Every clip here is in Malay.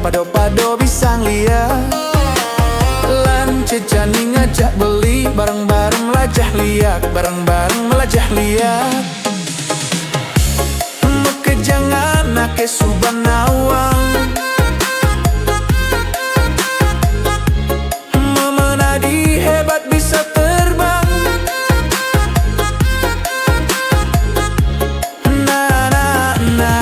pado-pado pisang liat. Lan cecani ngajak beli, bareng-bareng lajah liat, bareng-bareng melajah liat. Mekejangan ake suban awang, memenadi hebat bisa terbang. Na na na.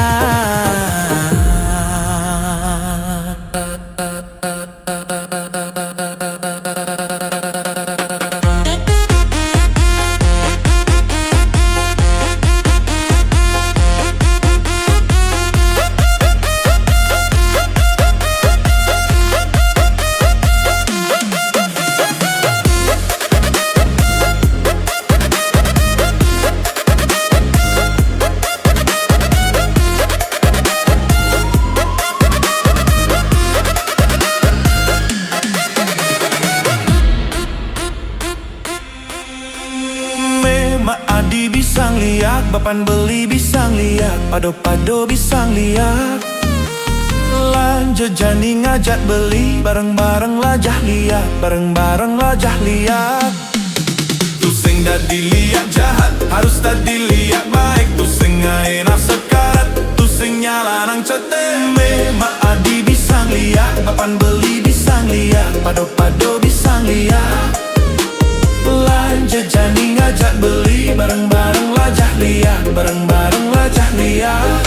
Adi bisang liak, bapan beli bisang liak, pado-pado bisang liak. Lan jejani ngajak beli, bareng-bareng lajah liak, bareng-bareng lajah liak. Tu sing dadi liak jahat, harus tadi liak baik. Tu sing ngaena sekarat, tu sing nyala nang cete. Memang adi bisang liak, bapan beli bisang liak, pado-pado bisang liak. Lan jejani ngajak beli, bareng-bareng lajah liat, bareng-bareng lajah liat.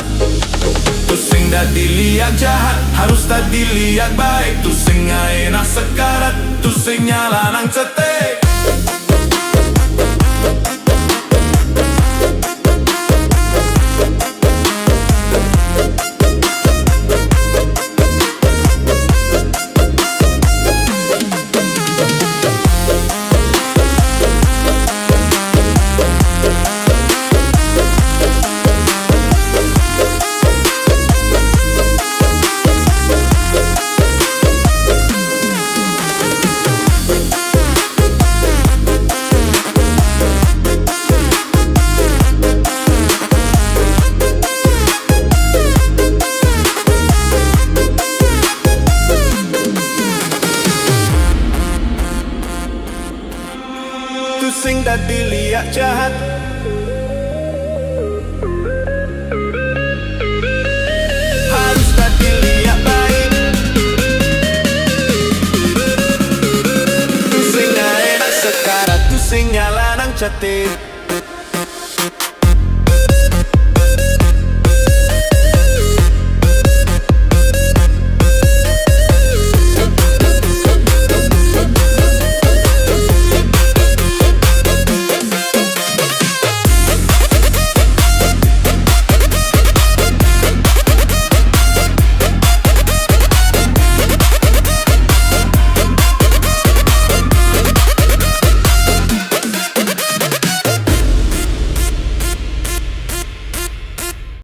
Tu sing dadi liat jahat, harus tadi liat baik. Tu sing ngaena sekarat, tu sing nyala nang cetek. Tu sing dadi liak jahat, harus tadi liak baik. Tu sing ngaena sekarat, tu sing nyala nang cetek.